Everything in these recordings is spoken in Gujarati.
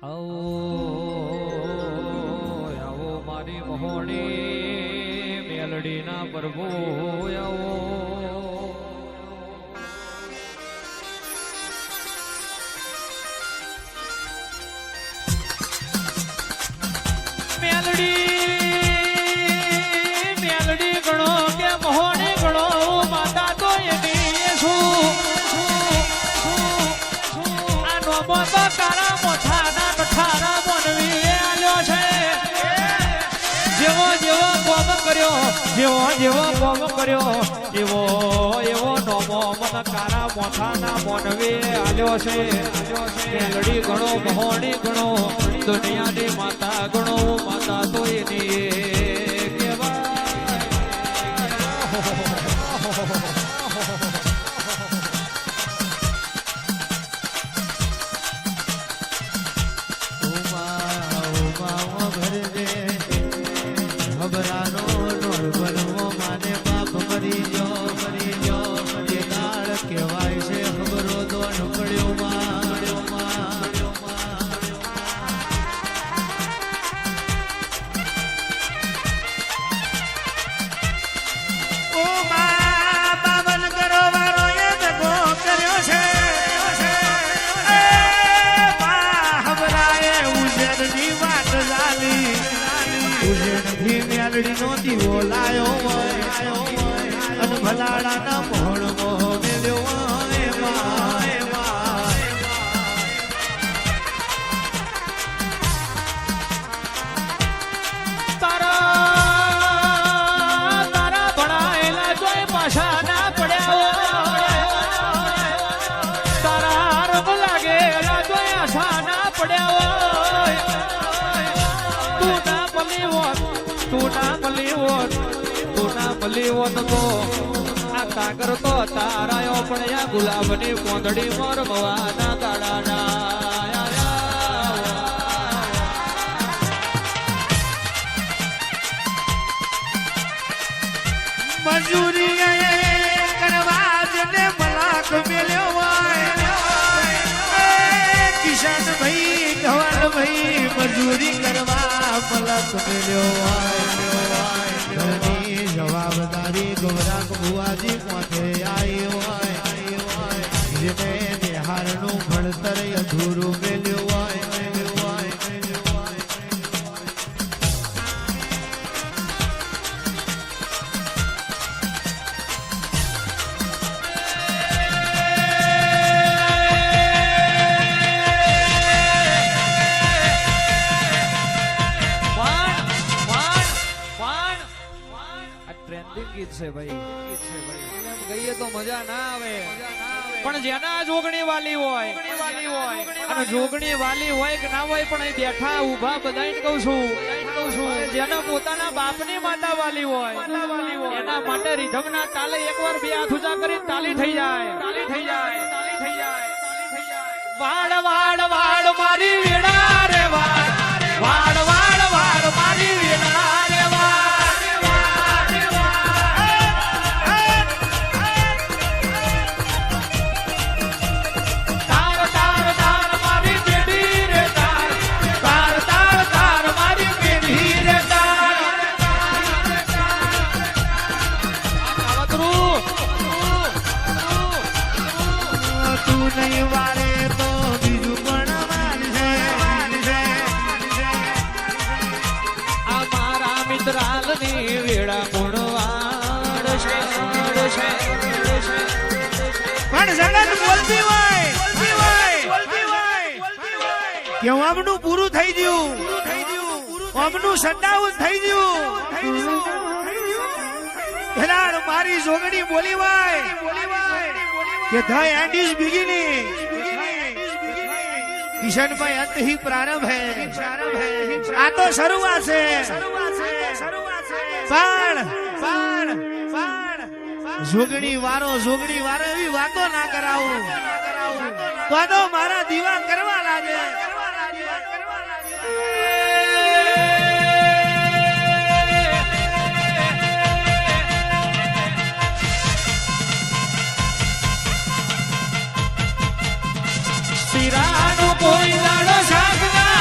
આવો મારી મહોણી મેલડીના પ્રભુ આવો મેલડી ગણો કે મહોણી ગણો માતા તો એની આ નોમો તો તારા મોથાના કઠારા બોનવી આલ્યો છે જેવો જેવો કોમ કર્યો જેવો કોમ કર્યો એવો નોમો મન કારા મોથાના બોનવી આલ્યો છે મેલડી ગણો મહોણી ગણો દુનિયાની માતા ગણો માતા તો એની નો દીવો લાયો અને ભલાડાના મોહણ મોહ મેલ્યો તારા ભણાયેલા જોઈ પાછા ના પડ્યા તારા રંગ લાગેલા જોઈ આશા ના પડ્યા તું ના મળી હોત તો આ કાગર તો તારાયો પણ આ ગુલાબની કોંદડી મોર ભવાના દાડાના મજૂરી કરવા જને મલાક મેલ્યો કિશન ભાઈ ધવલ ભાઈ મજૂરી કરવા મલાક મેલ્યો જવાબદારી ગૌરાંગ ભુવાજી માથે આવી હોય જેને નિહારનું ભણતર અધૂરું મેલ્યું હોય ગીત છે ભાઈ ગઈએ તો મજા ના આવે પણ જેના જોગણી વાલી હોય અને જોગણી વાલી હોય કે ના હોય પણ અહીં બેઠા ઉભા બધાને કહું છું જેના પોતાના બાપની માતા વાલી હોય એના માટે રીધમના તાલે એકવાર બે હાથ ઊંચા કરી તાલી થઈ જાય વાડ વાડ વાડ મારી વેડા રે વાડ મારી વેડા રે આમનું પૂરું થઈ ગયું આમનું શટડાઉન થઈ ગયું હેરાળ મારી જોગણી બોલી વાય કે the and is beginning Kishanbhai અંત ही प्रारंभ है આ તો શરૂઆત છે પણ જોગણી વારો એવી વાતો ના કરાવું તો મારા દીવા કરવા લાગે શિરાનો કોઈ દાડો શાક ના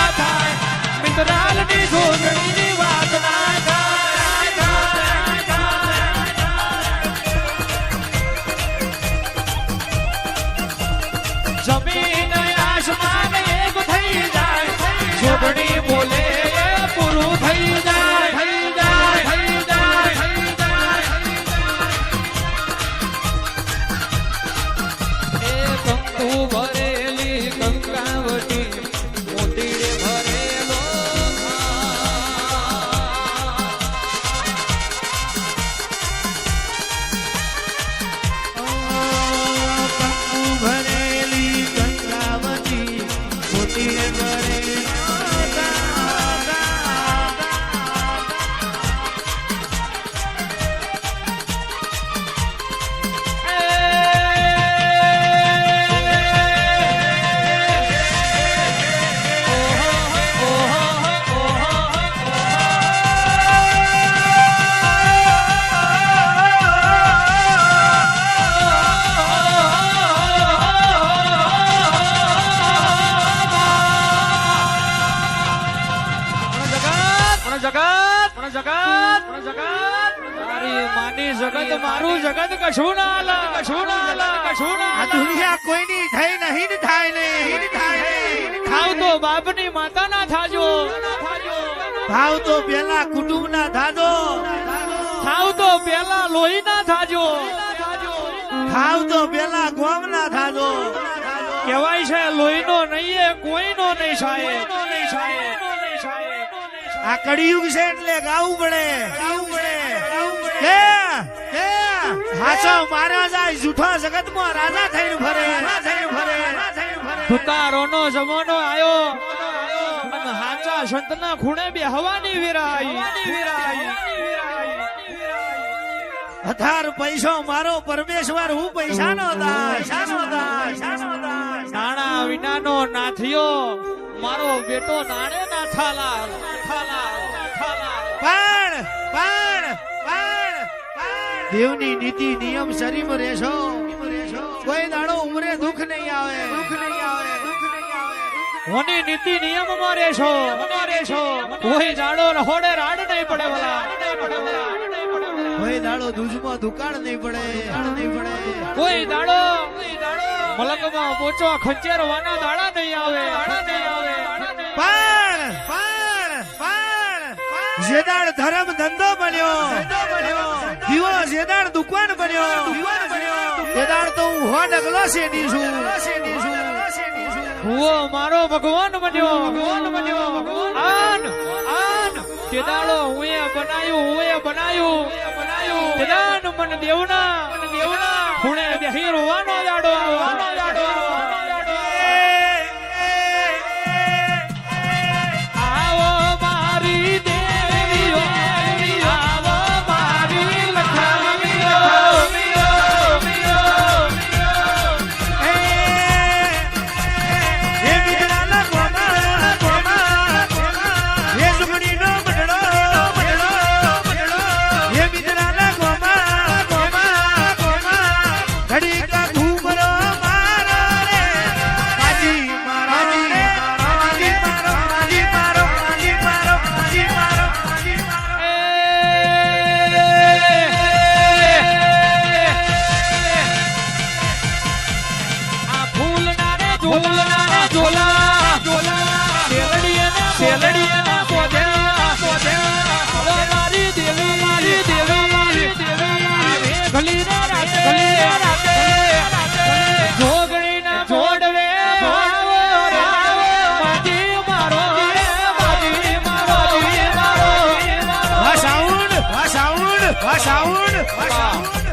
તારી માની જગત મારું જગત કશું ના હાલે, કશું ના હાલે, કશું ના આ હાલે. દુનિયા કોઈની થઈ નહીં ને થાય નહીં ખાવ તો બાપની માતા ના થાજો, ભાવ તો પેલા કુટુંબ ના થાજો ખાવ તો પેલા લોહી ના થાજો. ખાવ તો પેલા ગોમ ના થાજો કહેવાય છે લોહીનો નહીં એ કોઈનો નહીં સાહેબ. આ કળિયુગ છે એટલે ગાવું પડે કે હાચો મારા જાય જૂઠા જગતમાં રાજા થઈને ફરે સુતારોનો જમાનો આયો અને હાચા સંતના ખૂણે બે હવાની વિરાઈ. હથાર પૈસો મારો પરમેશ્વર હું પૈસાનો દાસ નાણા વિનાનો નાથિયો મારો બેટો નાણે ના થાલાલ. પણ દેવની નીતિ નિયમ શરીમ રહેશો કોઈ દાડો ઉમરે દુઃખ નહીં આવે હોની નીતિ નિયમમાં રહેશો કોઈ જાડો રહોડે રાડ નહીં પડે ભલા. કોઈ દાડો દૂધમાં દુકાળ નહીં પડે કોઈ દાડો મલકમાં પોચો ખંચેરવાના દાડા નહીં આવે. પણ જેદાડ ધર્મ ધંધો બન્યો દીવો જેદાડ દુકાન બન્યો તેદાડ તો હું હો ડગલો શેડી છું હુઓ મારો ભગવાન બન્યો. આન તે દાડો હું બનાયું તેદાન મન દેવના ખૂણે બેહી રોવાનો દાડો આવો મારી દેવીઓ, આવો મારી લખામીઓ. એ બીજડાના ગોમા એ સુગડીનો બડડો એ બીજડાના ગોમા ઘડી કા ઘૂમરો મારો રે બાજી મારો આ ફૂલના ને ઝોલા શેલડીએ ને પોધ્યા હવે મારી દેવી ગલી ને રાતે જોગણી ના જોડવે બાજી મારો વા સાઉન્ડ